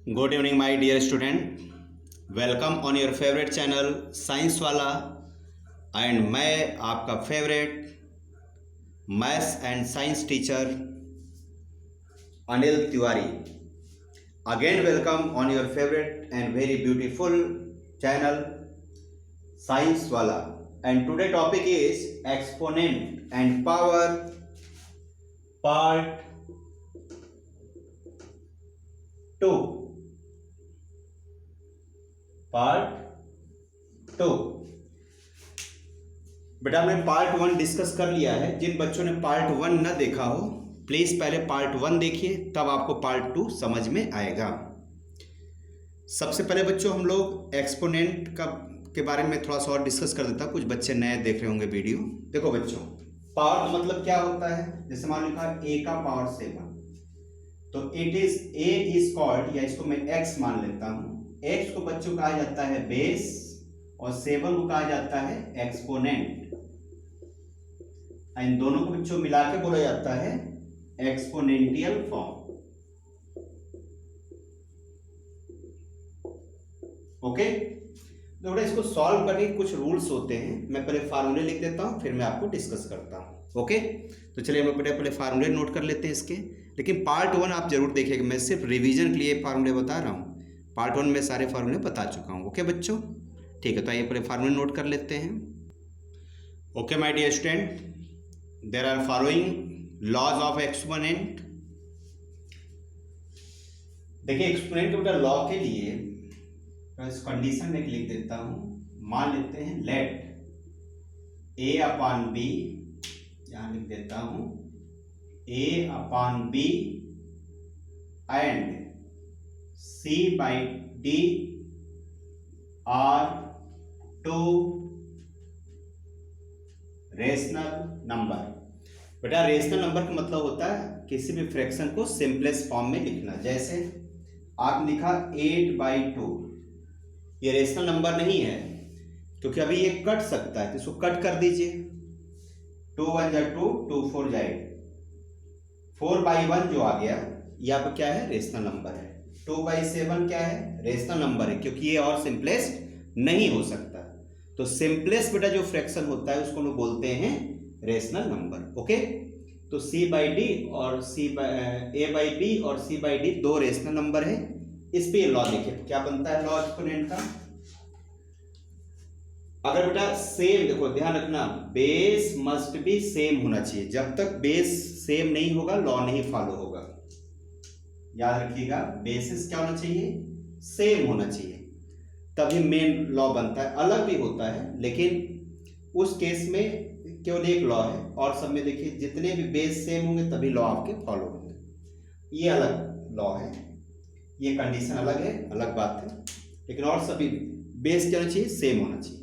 Good evening my dear student, welcome on your favourite channel science वाला। And मैं आपका favourite maths and science teacher Anil Tiwari again welcome on your favourite and very beautiful channel science वाला। And today topic is exponent and power part 2। Part 2 बेटा हमने part 1 discuss कर लिया है। जिन बच्चों ने पार्ट 1 न देखा हो प्लीज पहले पार्ट 1 देखिए, तब आपको पार्ट 2 समझ में आएगा। सबसे पहले बच्चों हम लोग एक्सपोनेंट के बारे में थोड़ा सा और डिस्कस कर देता। कुछ बच्चे नए देख रहे होंगे वीडियो। देखो बच्चों, पावर का मतलब क्या होता है? जैसे मान लिखा a का पावर 7, तो it is a is called, या इसको मैं x मान लेता हूं। x को बच्चों कहा जाता है बेस और 7 को कहा जाता है एक्सपोनेंट। इन दोनों को बच्चों मिला के बोला जाता है एक्सपोनेंशियल फॉर्म। ओके, तो बेटा इसको सॉल्व करने के कुछ रूल्स होते हैं। मैं पहले फार्मूले लिख देता हूं, फिर मैं आपको डिस्कस करता हूं। ओके, तो चलिए हम लोग पहले फार्मूले नोट कर लेते हैं इसके। लेकिन पार्ट 1 आप जरूर देखिएगा, मैं सिर्फ रिवीजन के लिए फार्मूले बता रहा हूं। पार्ट 1 में सारे फार्मूले बता चुका हूं। ओके बच्चों, ठीक है, तो आइए पहले फार्मूले नोट कर लेते हैं। Okay my dear student, there are following laws of exponent. देखिए एक्सपोनेंट के बेटा लॉ के लिए तो इस कंडीशन में लिख देता हूं। मान लेते हैं लेट a अपॉन b, यहां लिख देता हूं a upon b and c by d are two rational number. बेटा रेशनल नंबर का मतलब होता है किसी भी फ्रैक्शन को सिंपलेस्ट फॉर्म में लिखना। जैसे आप लिखा 8/2, ये रेशनल नंबर नहीं है क्योंकि अभी ये कट सकता है, तो इसको कट कर दीजिए। 2 1 जा 2, 2 4 जाए 4/1 जो आ गया, ये आपका क्या है? रेशनल नंबर है। 2/7 क्या है? रेशनल नंबर है, क्योंकि ये और सिंपलेस्ट नहीं हो सकता। तो सिंपलेस्ट बेटा जो फ्रैक्शन होता है उसको लोग बोलते हैं रेशनल नंबर। ओके, तो c/d और a/b और c/d दो रेशनल नंबर है। इस पे लॉ देखिए क्या बनता है लॉ एक्सपोनेंट का। अगर बेटा सेम, देखो ध्यान रखना, बेस मस्ट बी सेम होना चाहिए। जब तक बेस सेम नहीं होगा लॉ नहीं फॉलो होगा। याद रखिएगा, बेसिस क्या होना चाहिए? सेम होना चाहिए, तभी मेन लॉ बनता है। अलग भी होता है लेकिन उस केस में केवल एक लॉ है, और सब में देखिए जितने भी बेस सेम होंगे तभी लॉ आपके फॉलो होंगे। ये अलग लॉ है, ये कंडीशन अलग है, अलग बात है। लेकिन और सभी बेस क्या होना चाहिए? सेम होना चाहिए।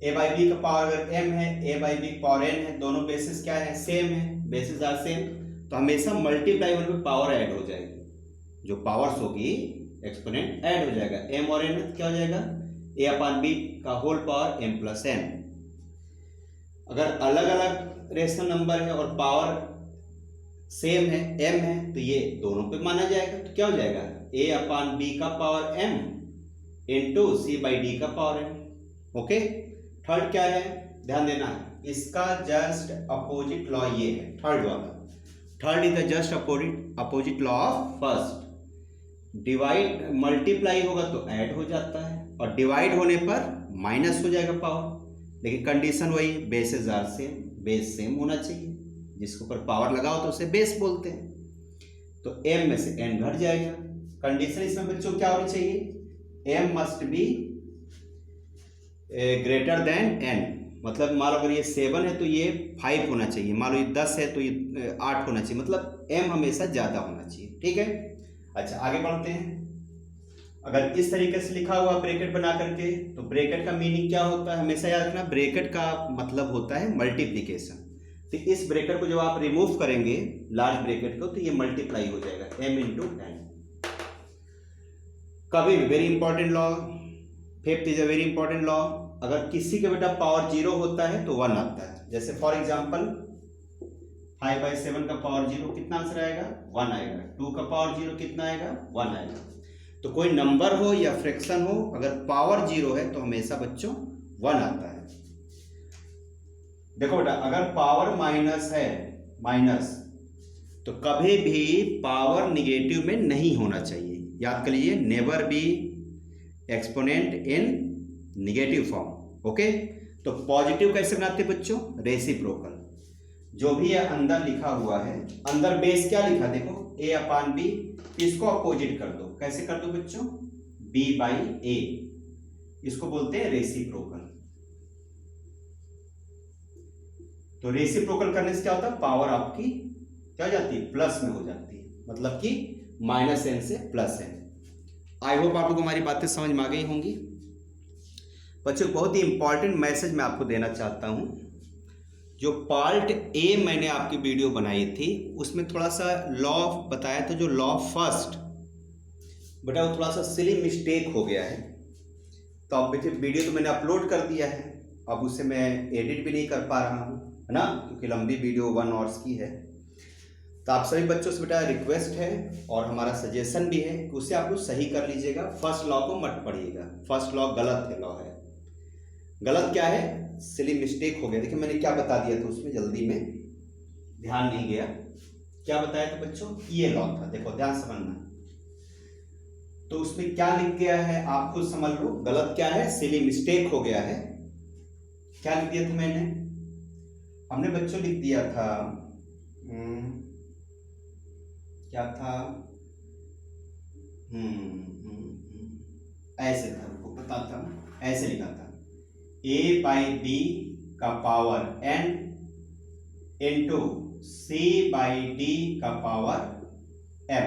a/b का पावर अगर m है, a/b पावर n है, दोनों बेसिस क्या है? सेम है, बेसिस आर सेम, तो हमेशा मल्टीप्लाई होने पे पावर ऐड हो जाएगी। जो पावर्स होगी एक्सपोनेंट ऐड हो जाएगा। m और n क्या हो जाएगा? a/b का whole power m plus n। अगर अलग अलग रेशनल नंबर है और पावर सेम है, m है, तो ये दोनों पे माना जाएगा। तो क्या हो जाएगा? a/b का पावर m इंटू c/d का पावर n। ओके, थर्ड क्या है? ध्यान देना, इसका जस्ट अपोजिट लॉ ये है, थर्ड वाला। Third is the just opposite law of first. Divide multiply होगा तो ऐड हो जाता है, और डिवाइड होने पर माइनस हो जाएगा पावर। लेकिन कंडीशन वही, bases are same, base same होना चाहिए। जिसके ऊपर पावर लगाओ तो उसे बेस बोलते हैं। तो m में से n घट जाएगा। कंडीशन इसमें बच्चों क्या होनी चाहिए? m must be greater than n। मतलब मान लो अगर ये 7 है तो ये 5 होना चाहिए, मान लो ये 10 है तो ये 8 होना चाहिए। मतलब m हमेशा ज्यादा होना चाहिए। ठीक है, अच्छा आगे बढ़ते हैं। अगर इस तरीके से लिखा हुआ ब्रैकेट बना करके, तो ब्रैकेट का मीनिंग क्या होता है? हमेशा याद रखना, ब्रैकेट का मतलब होता है मल्टीप्लीकेशन। तो इस ब्रैकेट को जब आप रिमूव करेंगे लार्ज ब्रैकेट को, तो ये मल्टीप्लाई हो जाएगा m इंटू n। कभी भी very important law, fifth is a very important law. अगर किसी के बेटा पावर 0 होता है तो 1 आता है। जैसे फॉर एग्जांपल 5/7 का पावर 0 कितना आंसर आएगा 1 आएगा। 2 का पावर 0 कितना आएगा 1 आएगा। तो कोई नंबर हो या फ्रैक्शन हो, अगर पावर 0 है तो हमेशा बच्चों 1 आता है। देखो बेटा, अगर पावर माइनस है, माइनस, तो कभी भी पावर निगेटिव में नहीं होना चाहिए। याद कर लीजिए, never be exponent in negative form. Okay, तो पॉजिटिव कैसे बनाते हैं बच्चों, रेसिप्रोकल। जो भी है अंदर लिखा हुआ है, अंदर बेस क्या लिखा देखो a/b, इसको अपोजिट कर दो। कैसे कर दो बच्चों, b/a, इसको बोलते हैं रेसिप्रोकल। तो रेसिप्रोकल करने से क्या होता है, पावर आपकी क्या हो जाती है, प्लस में हो जाती है, मतलब कि -n से +n। आई होप आप लोग हमारी बातें समझ में आ गई होंगी। बच्चों बहुत ही इंपॉर्टेंट मैसेज मैं आपको देना चाहता हूं। जो पार्ट ए मैंने आपकी वीडियो बनाई थी उसमें थोड़ा सा लॉ बताया था, जो लॉ फर्स्ट, बेटा वो थोड़ा सा सिली मिस्टेक हो गया है। तो अब देखिए, वीडियो तो मैंने अपलोड कर दिया है, अब उसे मैं एडिट भी नहीं कर पा रहा हूँ, है ना, क्योंकि लंबी वीडियो 1 आवर्स की है। तो आप सभी बच्चों से बेटा रिक्वेस्ट है और हमारा सजेशन भी है कि उसे आप लोग सही कर लीजिएगा। फर्स्ट लॉ को मत पढ़िएगा, फर्स्ट लॉ गलत है, लॉ है गलत। क्या है, सिली मिस्टेक हो गया। देखिए मैंने क्या बता दिया था उसमें, जल्दी में ध्यान नहीं गया। क्या बताया था बच्चों, ये लॉ था, देखो ध्यान समझना। तो उसमें क्या लिख गया है आप खुद समझ लो, गलत क्या है, सिली मिस्टेक हो गया है। क्या लिख दिया था मैंने, हमने बच्चों लिख दिया था, क्या था, ऐसे था, आपको बताता हूं, ऐसे लिखा था a/b का पावर n इंटू c/d का पावर m।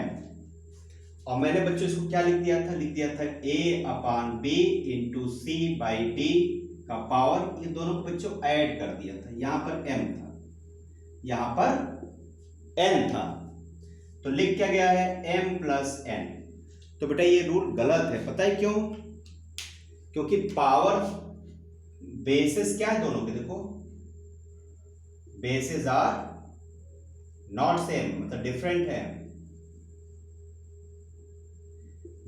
और मैंने बच्चों इसको क्या लिख दिया था, लिख दिया था a/b इंटू c/d का पावर, ये दोनों को बच्चों ऐड कर दिया था। यहां पर m था, यहां पर n था, तो लिख क्या गया है m + n। तो बेटा ये रूल गलत है, पता है क्यों, क्योंकि पावर बेसिस क्या है दोनों के, देखो बेसिस आर नॉट सेम, मतलब डिफरेंट है।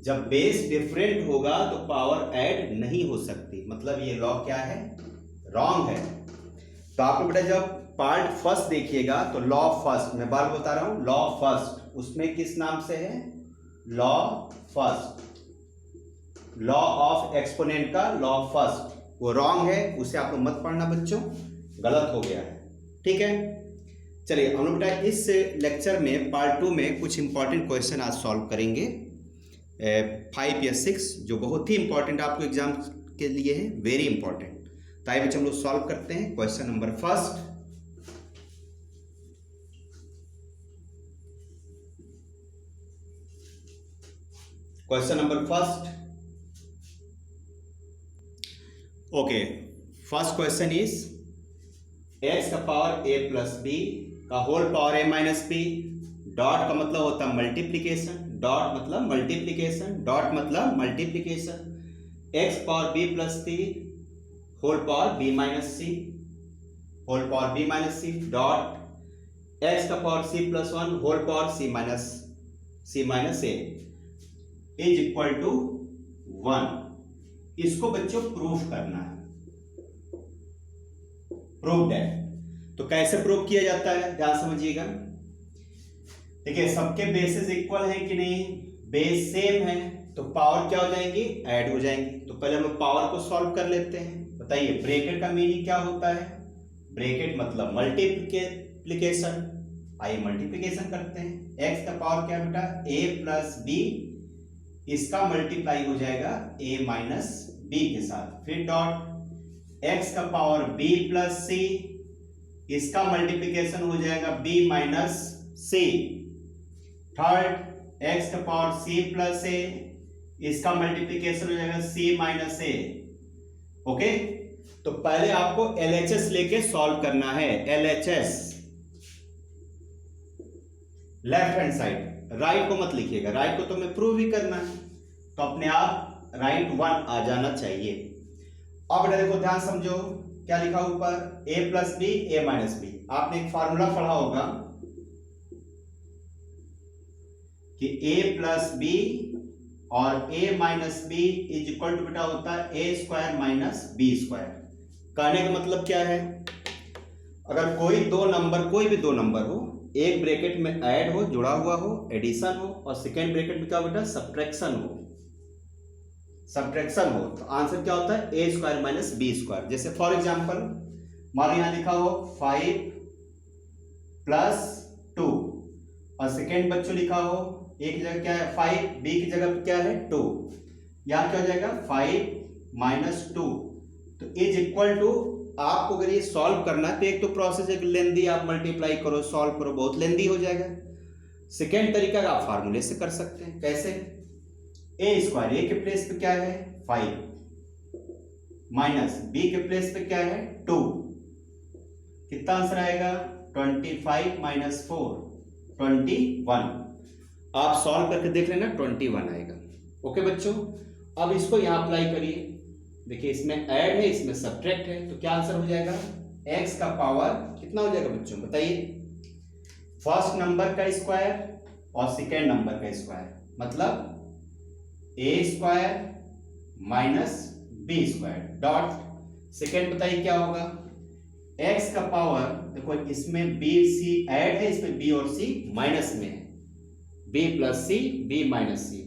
जब बेस डिफरेंट होगा तो पावर ऐड नहीं हो सकती, मतलब ये लॉ क्या है, रॉन्ग है। तो आपको बेटा जब पार्ट फर्स्ट देखिएगा तो लॉ फर्स्ट, मैं बार बता रहा हूं, लॉ फर्स्ट, उसमें किस नाम से है, law first, law of exponent का लॉ फर्स्ट, वो रॉन्ग है, उसे आप लोग मत पढ़ना बच्चों, गलत हो गया है। ठीक है, चलिए हम लोग बेटा इस लेक्चर में पार्ट 2 में कुछ इंपॉर्टेंट क्वेश्चन आज सॉल्व करेंगे, 5 या 6, जो बहुत ही इंपॉर्टेंट आपको एग्जाम के लिए है, वेरी इंपॉर्टेंट। तो आइए बच्चों हम लोग सॉल्व करते हैं। Question number first, question number first, okay, first question is x का पावर a + b का whole power a - b, dot का मतलब होता है मल्टीप्लीकेशन, डॉट मतलब मल्टीप्लीकेशन, डॉट मतलब multiplication, x power b + c whole power b - c, whole power b - c, dot x का power c + 1 whole power c - a is equal to 1। इसको बच्चों proof करना है, प्रूव दैट। तो कैसे prove किया जाता है, ध्यान समझिएगा। देखिए सबके बेसिस इक्वल है कि नहीं, बेस सेम है, तो पावर क्या हो जाएंगी, ऐड हो जाएंगी। तो पहले हम पावर को सॉल्व कर लेते हैं। बताइए ब्रैकेट का मीनिंग क्या होता है, ब्रैकेट मतलब मल्टीप्लिकेशन। आइए मल्टीप्लिकेशन करते हैं। x का पावर क्या बेटा, a + b, इसका मल्टीप्लाई हो जाएगा a - b के साथ, फिर डॉट x का पावर b + c, इसका मल्टीप्लिकेशन हो जाएगा b - c, थर्ड x का पावर c + a, इसका मल्टीप्लिकेशन हो जाएगा c - a। ओके, तो पहले आपको LHS लेके सॉल्व करना है। LHS left hand side, right को मत लिखिएगा, राइट को तो मैं प्रूव ही करना है, तो अपने आप राइट 1 आ जाना चाहिए। अब बेटा देखो ध्यान समझो, क्या लिखा ऊपर, ए प्लस बी ए माइनस बी। आपने एक फॉर्मूला पढ़ा होगा कि ए प्लस बी और A minus B is equal to बेटा होता है A square minus B square. कहने का मतलब क्या है, अगर कोई भी दो नंबर हो, एक ब्रैकेट में ऐड हो, जुड़ा हुआ हो, एडिशन हो, और सेकेंड ब्रैकेट में क्या बेटा सब्ट्रैक्शन हो, तो आंसर क्या होता है A square minus B square. जैसे फॉर एग्जांपल मान लो यहां लिखा हो 5 प्लस 2 और सेकेंड बच्चों लिखा हो ए की जगह क्या है 5, बी की जगह क्या है 2, यहां क्या हो जाएगा 5 माइनस 2, तो इज इक्वल टू, आपको अगर ये सॉल्व करना है तो एक तो प्रोसेस एक लेंदी, आप मल्टीप्लाई करो सॉल्व करो, बहुत लेंदी हो जाएगा। सेकेंड तरीका आप फार्मूले से कर सकते हैं। कैसे, ए स्क्वायर ए के प्लेस पे क्या है 5 माइनस बी के प्लेस पे क्या है 2, कितना आंसर आएगा 25 माइनस 4 21। आप सॉल्व करके देख लेना 21 आएगा। ओके बच्चों, अब इसको यहां अप्लाई करिए। देखिए इसमें ऐड है, इसमें सब्ट्रैक्ट है, तो क्या आंसर हो जाएगा x का पावर कितना हो जाएगा बच्चों बताइए, फर्स्ट नंबर का स्क्वायर और सेकेंड नंबर का स्क्वायर, मतलब a square minus B square dot second बताइए क्या होगा x का पावर, देखो इसमें b c ऐड है, इसमें b और c माइनस में है, b plus c b minus c,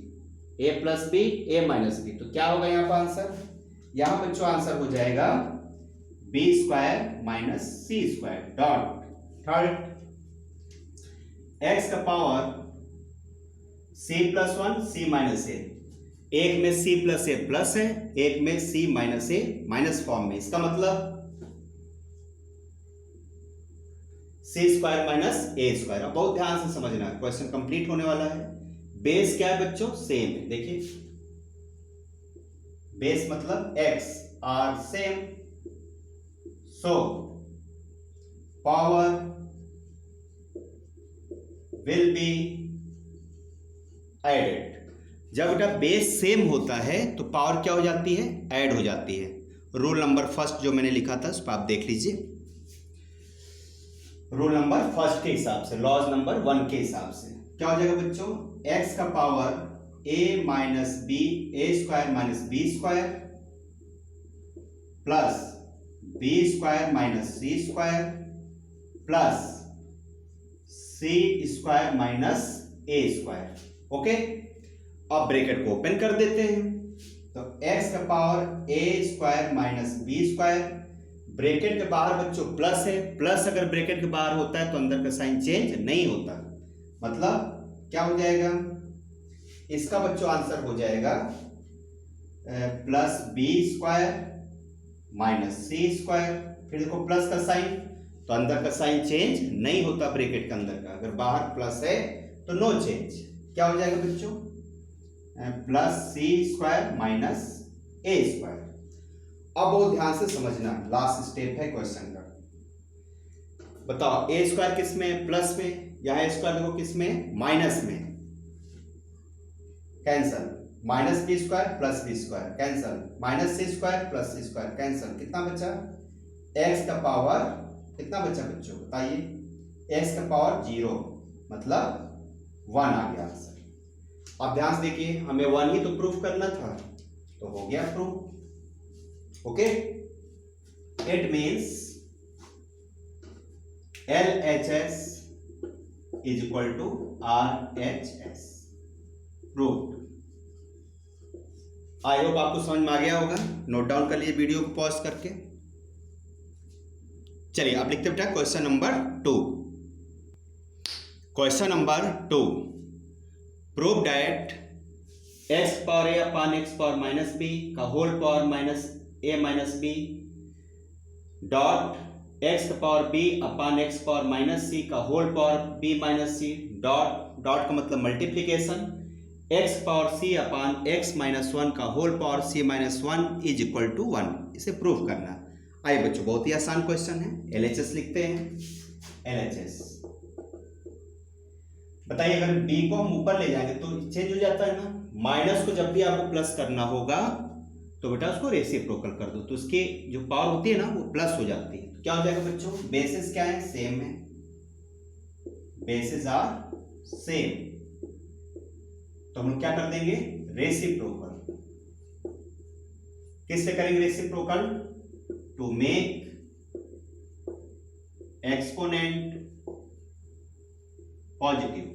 a plus b a minus b, तो क्या होगा यहाँ पर आंसर, यहां बच्चों आंसर हो जाएगा बी स्क्वायर माइनस सी स्क्वायर डॉट थर्ड एक्स का पावर सी प्लस 1 सी माइनस ए, एक में सी प्लस ए प्लस है, एक में सी माइनस ए माइनस फॉर्म में, इसका मतलब सी स्क्वायर माइनस ए स्क्वायर। अब बहुत ध्यान से समझना, क्वेश्चन कंप्लीट होने वाला है। बेस क्या है बच्चों, सेम है। देखिए बेस मतलब x are same, so power will be added. जब बेटा बेस सेम होता है तो पावर क्या हो जाती है, ऐड हो जाती है। रूल नंबर फर्स्ट जो मैंने लिखा था उस पर आप देख लीजिए, रूल नंबर फर्स्ट के हिसाब से, लॉज नंबर 1 के हिसाब से क्या हो जाएगा बच्चों, x का power a minus b a square minus B square plus B square minus C square plus C square minus a square. Okay, अब ब्रैकेट को ओपन कर देते हैं, तो x का power a square minus B square, bracket के बाहर बच्चों प्लस है, प्लस अगर ब्रैकेट के बाहर होता है तो अंदर का साइन चेंज नहीं होता, मतलब क्या हो जाएगा, इसका बच्चों आंसर हो जाएगा प्लस बी स्क्वायर माइनस सी स्क्वायर, फिर देखो प्लस का साइन, तो अंदर का साइन चेंज नहीं होता ब्रैकेट के अंदर का, अगर बाहर प्लस है तो नो चेंज, क्या हो जाएगा बच्चों plus C square minus a square. अब बहुत ध्यान से समझना, लास्ट स्टेप है क्वेश्चन का। बताओ ए स्क्वायर किस में, प्लस में, यहाँ स्क्वायर देखो किस में, माइनस में, cancel, minus B square plus B square cancel, minus सी स्क्वायर प्लस सी स्क्वायर कैंसल, कितना बचा, एक्स का पावर कितना बचा बच्चों बताइए, एक्स का पावर 0 मतलब 1 आ गया आंसर। अब ध्यान से देखिए, हमें 1 ही तो प्रूफ करना था, तो हो गया proof. Okay, it means LHS is equal to RHS, proof. I hope आपको समझ में आ गया होगा, नोट डाउन कर लीजिए वीडियो को पॉज करके। चलिए अब लिखते बेटा question number 2। Question number 2, prove that x power a upon x power minus b का whole power minus a minus b dot x का power b upon x power minus c का whole power b minus c dot, dot का मतलब multiplication, x power c upon x minus 1 का whole power c minus 1 is equal to 1, इसे prove करना। आइए बच्चों, बहुत ही आसान क्वेश्चन है, LHS लिखते हैं। LHS बताइए, अगर b को हम ऊपर ले जाएंगे तो चेंज हो जाता है ना, माइनस को जब भी आपको प्लस करना होगा तो बेटा उसको रेसिप्रोकल कर दो, तो उसकी जो पावर होती है ना वो प्लस हो जाती है। तो क्या हो जाएगा बच्चों, बेसिस क्या है, सेम है, बेसिस आर सेम, तो हम लोग क्या कर देंगे, रेसिप्रोकल। किससे करेंगे reciprocal, to make exponent positive.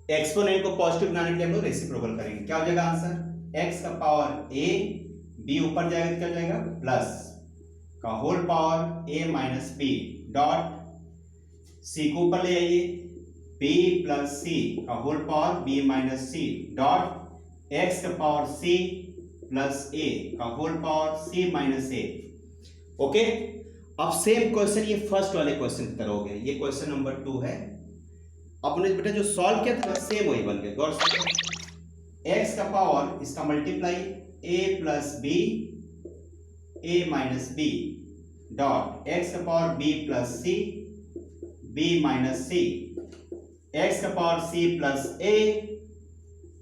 Exponent को पॉजिटिव बनाने के लिए हम लोग रेसिप्रोकल करेंगे। क्या हो जाएगा आंसर, x का पावर a, b ऊपर जाएगा तो क्या हो जाएगा प्लस का whole power a minus b dot c को ऊपर ले आइए, b प्लस c का whole power b minus c dot x का पावर c प्लस a का whole power c minus a। Okay, अब सेम क्वेश्चन ये फर्स्ट वाले क्वेश्चन की तरह हो गया, ये क्वेश्चन नंबर 2 है। अपने बेटा जो सॉल्व किया था सेम वही बन गया, गौर से x का पावर इसका multiply a plus b a minus b dot x का power b plus c b minus c, x का power c plus a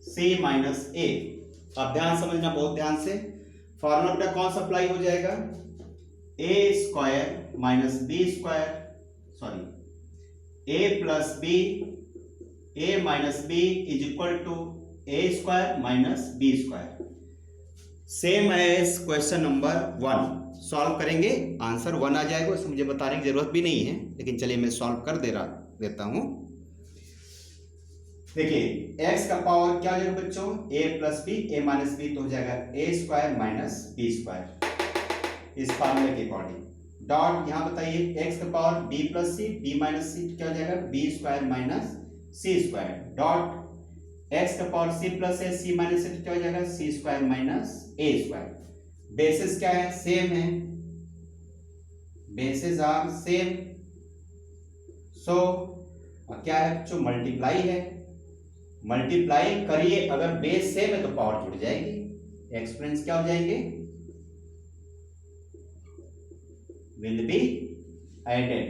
c minus a। अब ध्यान समझना, बहुत ध्यान से, फॉर्मूला बेटा कौन सा अप्लाई हो जाएगा, a square minus B square, sorry a plus b a minus B is equal to a square minus B square, same as question number 1। Solve करेंगे आंसर 1 आ जाएगा, इसमें मुझे बताने की जरूरत भी नहीं है, लेकिन चलिए मैं सॉल्व कर देता हूं। देखिए x का पावर क्या हो जाएगा बच्चों, a plus b a minus b, तो हो जाएगा a square minus B square इस फॉर्मूले के अकॉर्डिंग डॉट यहाँ बताइए x का power b plus c b minus c, क्या हो जाएगा b स्क्वायर माइनस सी स्क्वायर डॉट x का पावर c प्लस है c माइनस c, क्या हो जाएगा c square minus a square. Basis क्या है, सेम है, बेसिस आर सेम, सो क्या है जो मल्टीप्लाई है, मल्टीप्लाई करिए, अगर बेस सेम है तो पावर जुड़ जाएगी, एक्सपोनेंट्स क्या हो जाएंगे, विल बी एडेड।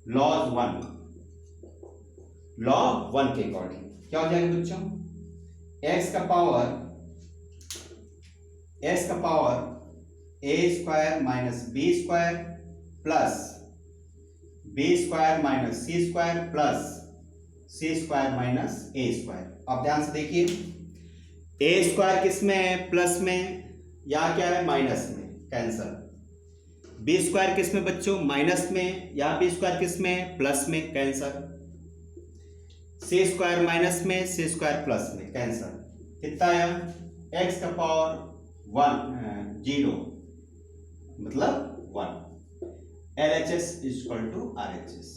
लॉ 1 के अकॉर्डिंग क्या हो जाएगा बच्चों, x का power a square minus B square plus b square minus c square plus c square minus a square. अब ध्यान से देखिए, a स्क्वायर किस में है, प्लस में, या क्या है माइनस में, कैंसल। b स्क्वायर किस में बच्चों, माइनस में, या b स्क्वायर किस में, प्लस में, कैंसल। c स्क्वायर माइनस में, c स्क्वायर प्लस में, कैंसल। कितना आया, x का पावर 0 मतलब 1, LHS इक्वल टू RHS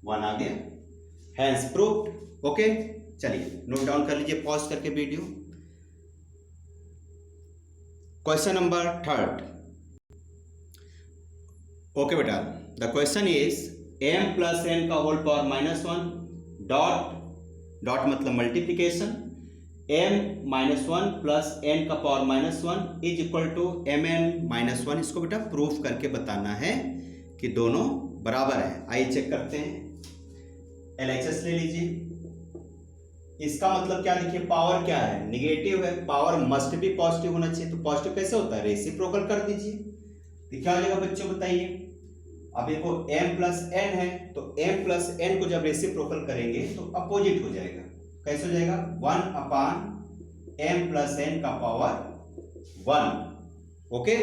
1 आ गया, हैंस प्रूव्ड। ओके, चलिए नोट डाउन कर लीजिए पॉज करके वीडियो। Question number 3। ओके बेटा, the question is m plus n का होल पावर माइनस 1 डॉट मतलब multiplication m minus 1 plus n का power minus 1 is equal to mn minus 1। इसको बेटा प्रूफ करके बताना है कि दोनों बराबर है। आइए चेक करते हैं, LHS ले लीजिए। इसका मतलब क्या, देखिए पावर क्या है, निगेटिव है, पावर मस्ट भी पॉजिटिव होना चाहिए, तो पॉजिटिव कैसे होता है, रेसिप्रोकल कर दीजिए। तो क्या हो जाएगा बच्चों बताइए, अब देखो m प्लस n है, तो m प्लस n को जब रेसिप्रोकल करेंगे तो अपोजिट हो जाएगा, कैसे हो जाएगा, 1 अपान m प्लस n का पावर 1। ओके,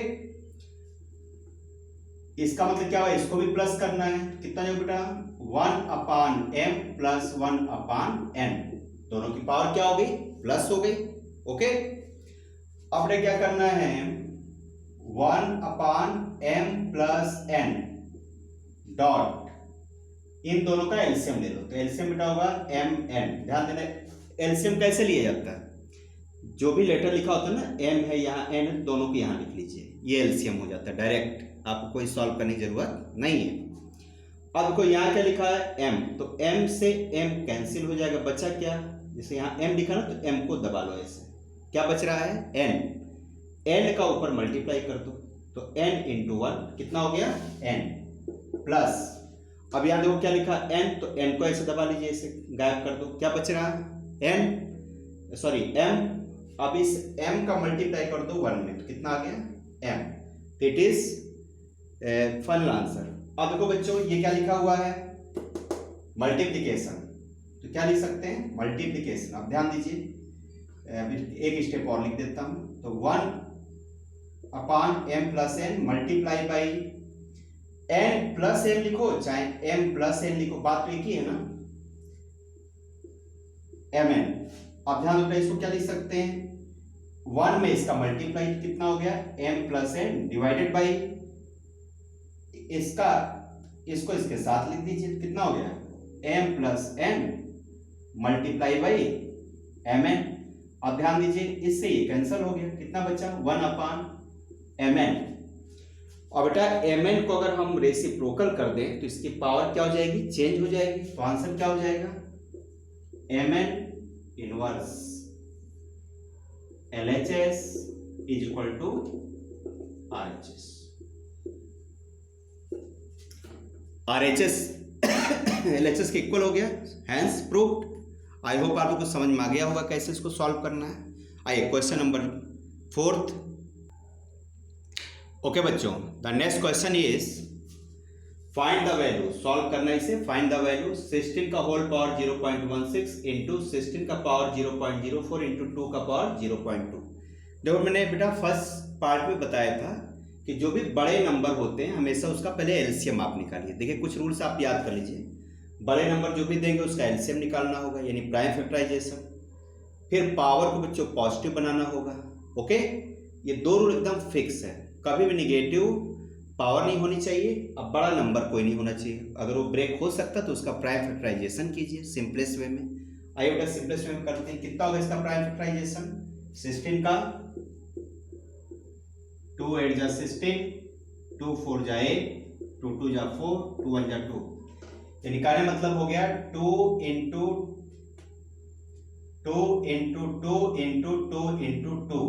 इसका मतलब क्या हुआ, इसको भी प्लस करना है, कितना जाएगा बेटा, 1 अपान m प्लस 1 अपान n, दोनों की पावर क्या हो गई, प्लस हो गई। ओके, अब क्या करना है, 1 अपान m plus n dot in दोनों का एलसीएम ले लो, तो एलसीएम बेटा होगा mn। ध्यान देना, एलसीएम कैसे लिया जाता है, जो भी लेटर लिखा होता है ना, m है यहाँ, n दोनों को यहाँ लिख लीजिए, ये एलसीएम हो जाता है डायरेक्ट, आपको कोई सॉल्व करने की जरूरत नहीं है। अब को यहाँ क्या लिखा है, m, तो m से m कैंसिल हो जाएगा, बचा क्या, जैसे यहाँ m लिखा ना तो m को दबा लो, ऐसे क्या बच रहा है, n का ऊपर मल्टीप्लाई कर दो, तो n इंटू 1 कितना हो गया, n प्लस, अब यहाँ देखो क्या लिखा n, तो n को ऐसे दबा लीजिए, ऐसे गायब कर दो, क्या बच रहा है n, सॉरी m। अब इस m का मल्टीप्लाई कर दो 1 में, तो कितना आ गया m। It is final answer. अब देखो बच्चों ये क्या लिखा हुआ है, मल्टीप्लिकेशन, तो क्या लिख सकते हैं मल्टीप्लिकेशन। अब ध्यान दीजिए, अभी एक स्टेप और लिख देता हूं, तो 1/m + n multiply by n + m लिखो चाहे m + n लिखो, बात तो एक ही है ना, mn। अब ध्यान दो इसको क्या लिख सकते हैं, 1 में इसका मल्टीप्लाई कितना हो गया m + n डिवाइडेड बाई इसका, इसको इसके साथ लिख दीजिए, कितना हो गया m + n multiply by mn। अब ध्यान दीजिए इससे ये कैंसिल हो गया, कितना बचा 1/mn। और बेटा mn को अगर हम रेसिप्रोकल कर दें तो इसकी पावर क्या हो जाएगी, चेंज हो जाएगी, तो आंसर क्या हो जाएगा mn inverse LHS = RHS। RHS LHS के इक्वल हो गया, हैंस प्रूव्ड। आई होप आप लोग को समझ में आ गया होगा कैसे इसको सॉल्व करना है। आइए क्वेश्चन नंबर 4। ओके बच्चों, the next question is find the value, solve करना है इसे। फाइंड द वैल्यू 16 का होल पावर 0.16 इंटू 16 का पावर 0.04 इंटू 2 का पावर 0.2। देखो मैंने बेटा फर्स्ट पार्ट में बताया था कि जो भी बड़े नंबर होते हैं हमेशा उसका पहले एलसीएम आप निकालिए। देखिए कुछ रूल्स आप याद कर लीजिए, बड़े नंबर जो भी देंगे उसका एलसीएम निकालना होगा, यानी प्राइम फैक्टराइजेशन। फिर पावर को बच्चों पॉजिटिव बनाना होगा। ओके, ये दो रूल एकदम फिक्स है, कभी भी निगेटिव पावर नहीं होनी चाहिए, अब बड़ा नंबर कोई नहीं होना चाहिए। अगर वो ब्रेक हो सकता तो उसका प्राइम फैक्टराइजेशन कीजिए सिंपलेस्ट वे में। आइए बेटा सिंपलेस्ट वे में करते हैं, कितना होगा इसका प्राइम फैक्टराइजेशन, 16 का 2 8 जा 16, 2 4 जा 8, 2 2 जा 4, 2 1 जा 2, ये निकालने मतलब हो गया 2 इंटू 2 इंटू 2 इंटू 2 इंटू 2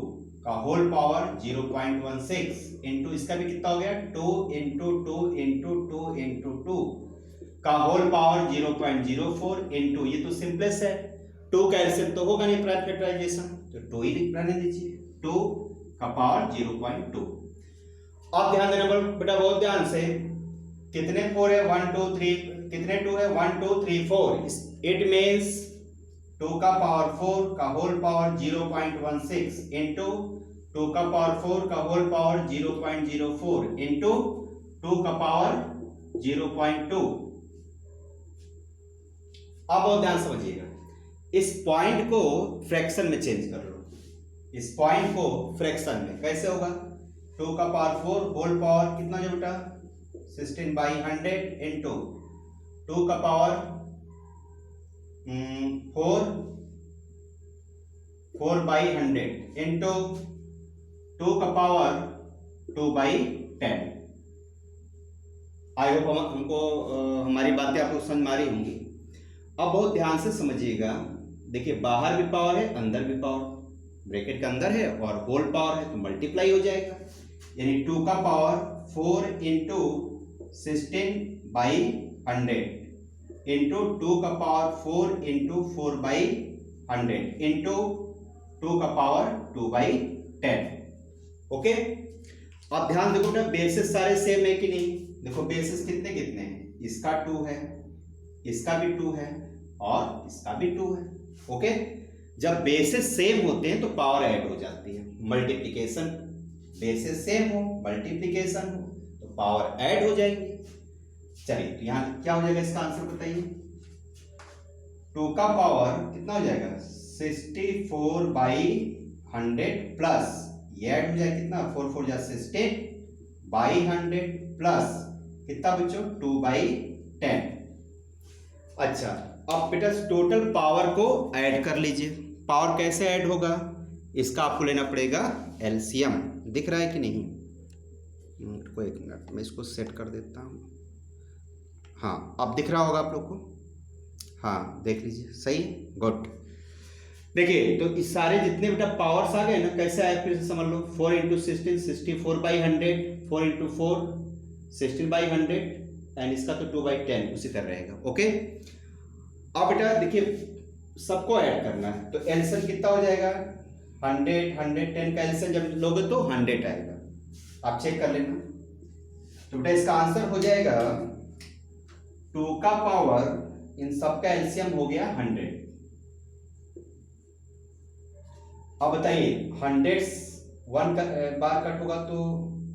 का होल पावर 0.16 इंटू इसका भी कितना हो गया 2 इंटू 2 इंटू 2 इंटू 2 का होल पावर 0.04 इंटू, ये तो सिंपलेस्ट है, 2 का एलसीएम तो होगा नहीं प्राइम फैक्टराइजेशन, तो 2 ही लिख रहने दीजिए, 2 का पावर 0.2। अब ध्यान देना बेटा बहुत ध्यान से, कितने 4 है 1 2 3, कितने 2 है 1 2 3 4, इट मींस 2 का पावर 4 का होल पावर 0.16 इंटू 2 का पावर 4 का होल पावर 0.04 इंटू 2 का पावर 0.2। अब बहुत ध्यान समझिएगा, इस पॉइंट को फ्रैक्शन में चेंज कर लो, इस पॉइंट को फ्रैक्शन में कैसे होगा, 2 का पावर 4 होल पावर कितना जो बेटा 16/100 इंटू 2 का पावर 4/100 इंटू 2 का पावर 2/10। आई होप हमको हमारी बातें आपको समझ में आ रही होंगी। अब बहुत ध्यान से समझिएगा, देखिए बाहर भी पावर है अंदर भी पावर, ब्रैकेट के अंदर है और होल पावर है तो मल्टीप्लाई हो जाएगा, यानी 2 का पावर 4 इंटू 16/100 इंटू 2 का पावर 4 इंटू 4/100 इंटू 2 का पावर 2/10। ओके, अब ध्यान देखो ना, बेसिस सारे सेम है कि नहीं, देखो बेसिस कितने कितने हैं, इसका 2 है, इसका भी 2 है और इसका भी 2 है। ओके, जब बेसिस सेम होते हैं तो पावर ऐड हो जाती है, मल्टीप्लिकेशन, बेसिस सेम हो मल्टीप्लिकेशन हो तो पावर ऐड हो जाएगी। चलिए तो यहाँ क्या हो जाएगा इसका आंसर बताइए, 2 का पावर कितना हो जाएगा 64/100 प्लस ये ऐड हो जाएगा कितना 4 4 जा 16/100 प्लस कितना बच्चों 2/10। अच्छा अब बेटा टोटल पावर को ऐड कर लीजिए, पावर कैसे ऐड होगा, इसका आपको लेना पड़ेगा एलसीएम, दिख रहा है कि नहीं, को एक मिनट मैं इसको सेट कर देता हूँ। हाँ अब दिख रहा होगा आप लोग को, हाँ देख लीजिए सही है, गुड। देखिए तो इस सारे जितने बेटा पावर्स आ गए ना, कैसे आए फिर से समझ लो, 4 इंटू 16 64/100, 4 इंटू 4 16/100 एंड इसका तो 2/10 उसी तरह रहेगा। ओके, अब बेटा देखिए सबको ऐड करना है, तो एलसीएम कितना हो जाएगा 100 110 का एलसीएम जब लोगे तो 100 आएगा, आप चेक कर लेना। तो बेटा इसका आंसर हो जाएगा 2 का पावर इन सब का एलसीएम हो गया 100। अब बताइए 100 1 बार कट होगा तो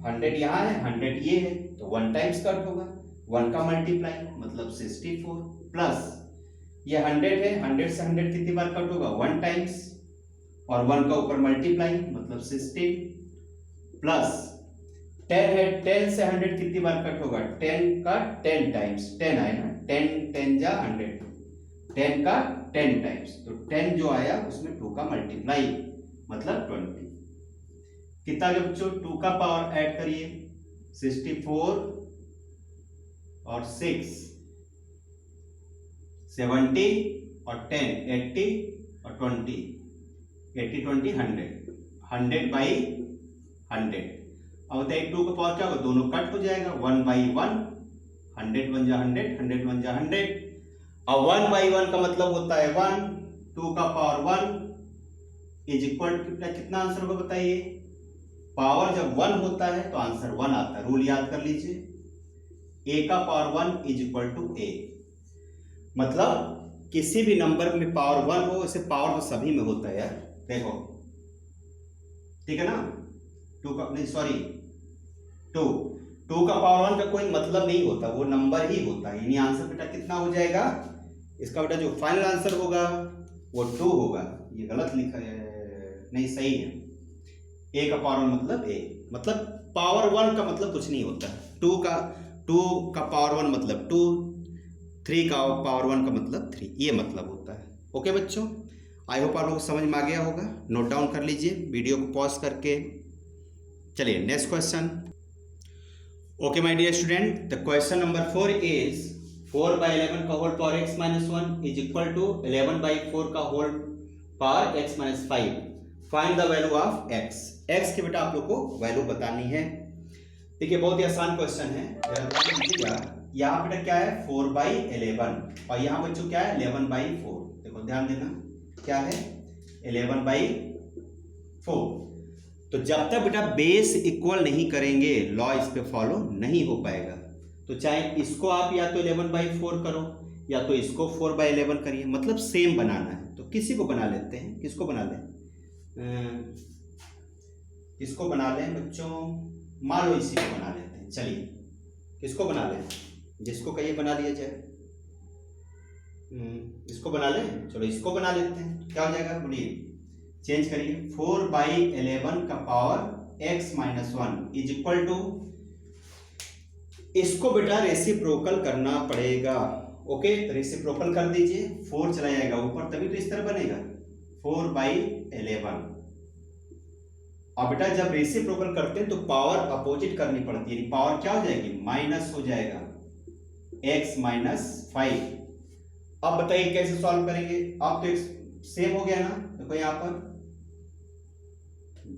100 यहाँ है 100 ये है तो 1 टाइम्स कट होगा, 1 का मल्टीप्लाई मतलब 64 प्लस ये 100 है 100 से 100 कितनी बार कट होगा 1 टाइम्स और 1 का ऊपर मल्टीप्लाई मतलब 16 प्लस 10 है 10 से 100 कितनी बार कट होगा 10 का 10 टाइम्स 10 आए ना 10 10 जा 100 10 का 10 टाइम्स तो 10 जो आया उसमें 2 का मल्टीप्लाई मतलब 20 कितना जब बच्चों 2 का पावर ऐड करिए 64 और 6 70 और 10 80 और 20 80 20 100 100 बाई 100। अब बताइए 2 का पावर क्या होगा दोनों कट हो जाएगा 1 बाई 1 100 1 जा 100 100 1 जा 100 और 1 बाई 1 का मतलब होता है 1 2 का पावर 1 इज इक्वल टू कितना आंसर होगा बताइए। पावर जब 1 होता है तो आंसर 1 आता है, रूल याद कर लीजिए a का power 1 is equal to a, मतलब किसी भी नंबर में पावर 1 हो इसे पावर तो सभी में होता है यार, देखो ठीक है ना 2 का नहीं सॉरी 2 का पावर 1 का कोई मतलब नहीं होता, वो नंबर ही होता है, यानी आंसर बेटा कितना हो जाएगा इसका बेटा जो फाइनल आंसर होगा वो 2 होगा। ये गलत लिखा है नहीं सही है, a का पावर 1 मतलब a, मतलब पावर 1 का मतलब कुछ नहीं होता, 2 का पावर 1 मतलब 2, 3 का पावर 1 का मतलब 3, ये मतलब होता है। ओके बच्चों, आई होप आप लोगों को समझ में आ गया होगा, नोट डाउन कर लीजिए वीडियो को पॉज करके। चलिए next question. Okay my dear student, the question number 4 is 4/11 का whole power x minus 1 is equal to 11/4 का whole power x minus 5, find the value of x। x की बेटा आप लोग को वैल्यू बतानी है। देखिए बहुत ही आसान क्वेश्चन है, यहाँ बेटा क्या है 4/11 और यहाँ बच्चों क्या है 11/4, देखो ध्यान देना क्या है 11/4। तो जब तक बेटा बेस इक्वल नहीं करेंगे लॉ इस पे फॉलो नहीं हो पाएगा, तो चाहे इसको आप या तो 11/4 करो या तो इसको 4/11 करिए, मतलब सेम बनाना है। तो किसी को बना लेते हैं, किसको बना लें किसको बना लें बच्चों, मान लो इसी को बना लेते हैं। चलिए किसको बना लें, जिसको कहिए बना लिया जाए, इसको बना लें, चलो इसको बना लेते हैं। क्या हो जाएगा बोलिए, चेंज करिए 4/11 का power x minus 1 is equal to, इसको बेटा रेसिप्रोकल करना पड़ेगा। ओके तो रेसिप्रोकल कर दीजिए, 4 चला जाएगा ऊपर तभी तो इस तरह बनेगा 4/11। अब बेटा जब रेसिप्रोकल करते हैं तो पावर अपोजिट करनी पड़ती है, पावर क्या हो जाएगी माइनस हो जाएगा x माइनस 5। अब बताइए कैसे सॉल्व करेंगे, अब तो सेम हो गया ना, देखो यहां पर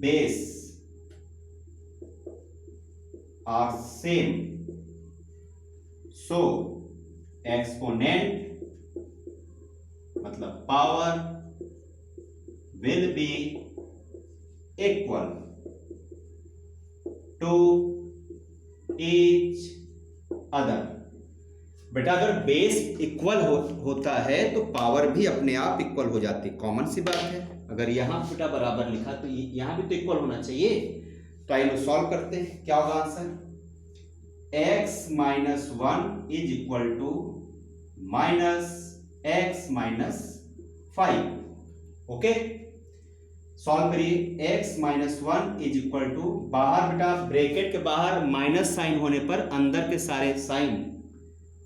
base are same, so exponent मतलब power will be equal to each other. बेटा अगर बेस इक्वल होता है तो पावर भी अपने आप इक्वल हो जाती है, कॉमन सी बात है। अगर यहां बेटा बराबर लिखा तो यहां भी तो इक्वल होना चाहिए। तो आइए सॉल्व करते हैं, क्या होगा answer x minus 1 is equal to minus x minus 5। Okay solve करिए, x minus 1 is equal to, बाहर बेटा ब्रैकेट के बाहर माइनस साइन होने पर अंदर के सारे साइन,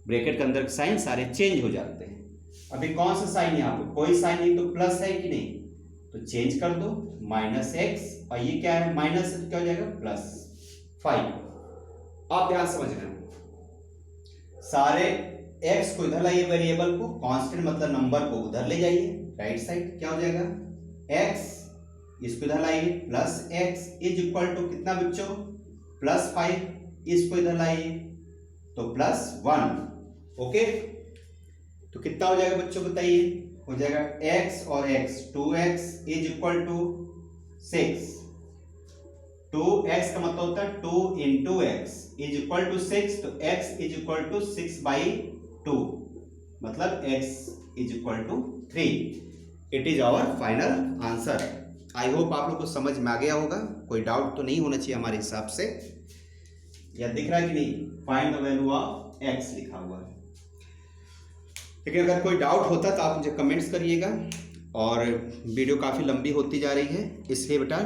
ब्रैकेट के अंदर के साइन सारे चेंज हो जाते हैं। अभी कौन सा साइन है, यहाँ पे कोई साइन नहीं तो प्लस है कि नहीं, तो चेंज कर दो माइनस x और ये क्या है माइनस, क्या हो जाएगा प्लस 5। आप ध्यान समझना, सारे x को इधर लाइए, वेरिएबल को कांस्टेंट मतलब नंबर को उधर ले जाइए राइट साइड, क्या हो जाएगा x, इसको इधर लाइए plus x is equal to कितना बच्चों प्लस 5, इसको इधर लाइए तो +1। ओके, तो कितना हो जाएगा बच्चों बताइए? हो जाएगा x और x, 2x is equal to 6। 2x का मतलब होता है 2 into x is equal to 6, तो x इज इक्वल टू 6/2, मतलब x is equal to 3। It is our final answer. I hope आप लोग को समझ में आ गया होगा, कोई डाउट तो नहीं होना चाहिए हमारे हिसाब से। या दिख रहा है कि नहीं? Find the value of x लिखा हुआ है। लेकिन अगर कोई डाउट होता तो आप मुझे कमेंट्स करिएगा। और वीडियो काफ़ी लंबी होती जा रही है, इसलिए बेटा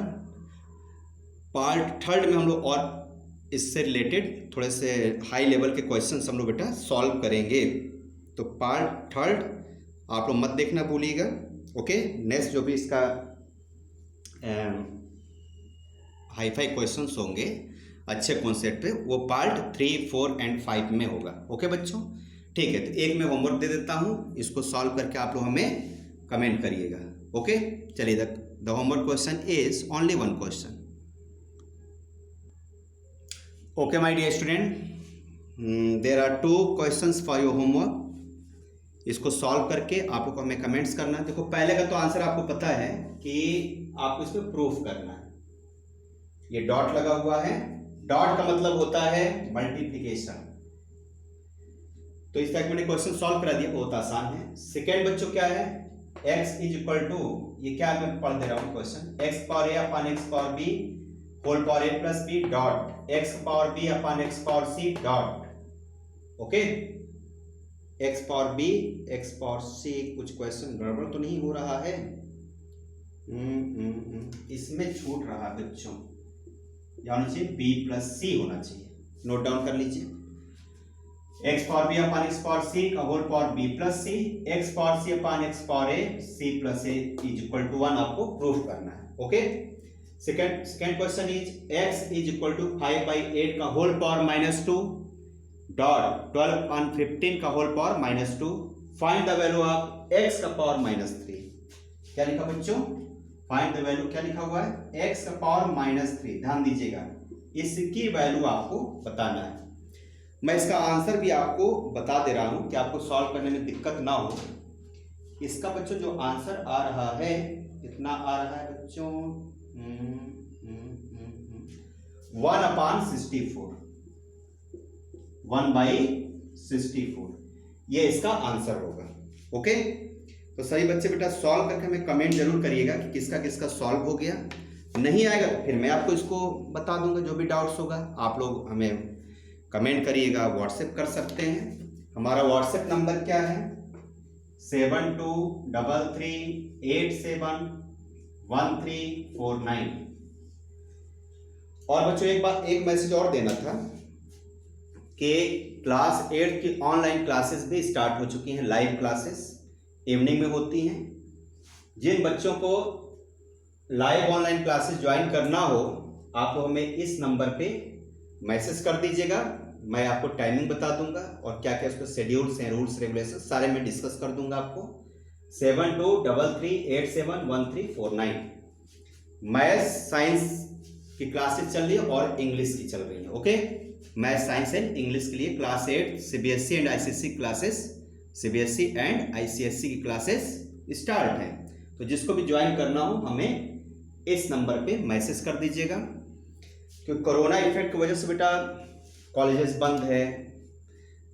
पार्ट 3 में हम लोग और इससे रिलेटेड थोड़े से हाई लेवल के क्वेश्चंस हम लोग बेटा सॉल्व करेंगे। तो पार्ट 3 आप लोग मत देखना भूलिएगा। ओके, नेक्स्ट जो भी इसका हाईफाई क्वेश्चंस होंगे अच्छे कॉन्सेप्ट पे, वो पार्ट 3, 4 एंड 5 में होगा। ओके बच्चों, ठीक है। तो एक मैं होमवर्क दे देता हूँ, इसको सॉल्व करके आप लोग हमें कमेंट करिएगा। ओके, चलिए, the homework question is only 1 question. Okay my dear student, there are 2 questions for your homework. इसको सॉल्व करके आप लोग को हमें कमेंट्स करना है। देखो, पहले का तो आंसर आपको पता है कि आपको इसमें प्रूफ करना है। ये डॉट लगा हुआ है, डॉट का मतलब होता है मल्टीप्लिकेशन। तो इस टाइप मैंने क्वेश्चन सॉल्व करा दिया, बहुत आसान है। सेकेंड बच्चों क्या है? x इज इक्वल टू, ये क्या मैं पढ़ दे रहा हूँ question, x power a upon x power b whole power a plus b dot x power b upon x power c dot. Okay, x power b x power c। कुछ question गड़बड़ तो नहीं हो रहा है? इसमें छूट रहा है बच्चों, यानी चाहिए b प्लस c होना चाहिए। नोट डाउन कर लीजिए, x power b upon x power c का whole power b plus c, x power c upon x power a c plus a is equal to 1 आपको प्रूफ करना है। Okay, second question is x is equal to 5/8 का whole power -2 dot 12 upon 15 का whole power -2। Find the value of x का power -3। क्या लिखा बच्चों? Find the value, क्या लिखा हुआ है? x का पावर -3। ध्यान दीजिएगा, इसकी वैल्यू आपको बताना है। मैं इसका आंसर भी आपको बता दे रहा हूं कि आपको सॉल्व करने में दिक्कत ना हो। इसका बच्चों जो आंसर आ रहा है, कितना आ रहा है बच्चों? 1/64, 1/64, ये इसका आंसर होगा। ओके, तो सभी बच्चे बेटा सॉल्व करके हमें कमेंट जरूर करिएगा कि किसका किसका सॉल्व हो गया। नहीं आएगा तो फिर मैं आपको इसको बता दूंगा, जो भी डाउट्स होगा आप लोग हमें कमेंट करिएगा, व्हाट्सएप कर सकते हैं। हमारा व्हाट्सएप नंबर क्या है? 7233871349। और बच्चों एक मैसेज और देना था कि क्लास 8 की ऑनलाइन क्लासेस भी स्टार्ट हो चुकी हैं। लाइव क्लासेस इवनिंग में होती हैं। जिन बच्चों को लाइव ऑनलाइन क्लासेस ज्वाइन करना हो, आप लोग हमें इस नंबर पे मैसेज कर दीजिएगा। मैं आपको टाइमिंग बता दूंगा और क्या क्या उसके शेड्यूल्स हैं, रूल्स रेगुलेशन सारे मैं डिस्कस कर दूंगा आपको। 7233871349। मैथ्स साइंस की क्लासेस चल रही है और इंग्लिश की चल रही है। Okay, maths science and English के लिए class 8 CBSE and ICSE classes, CBSE and ICSE की क्लासेस स्टार्ट है। तो जिसको भी ज्वाइन करना हो हमें इस नंबर पे मैसेज कर दीजिएगा। क्योंकि कोरोना इफेक्ट की वजह से बेटा कॉलेजेस बंद है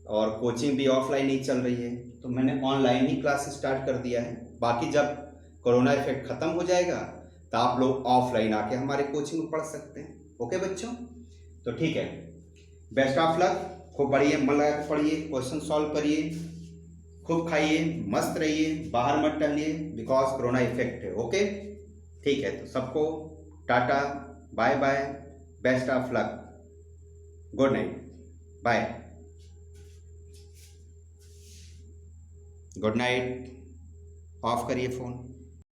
और कोचिंग भी ऑफलाइन ही चल रही है, तो मैंने ऑनलाइन ही क्लास स्टार्ट कर दिया है। बाकी जब कोरोना इफेक्ट ख़त्म हो जाएगा तो आप लोग ऑफलाइन आके हमारे कोचिंग में पढ़ सकते हैं। ओके बच्चों, तो ठीक है, बेस्ट ऑफ लक। खूब पढ़िए, मन लगा के पढ़िए, क्वेश्चन सॉल्व करिए, खूब खाइए, मस्त रहिए, बाहर मत टहलिए बिकॉज कोरोना इफेक्ट है। ओके, ठीक है, तो सबको tata, bye bye, best of luck, good night, bye, good night. Off करिए फ़ोन।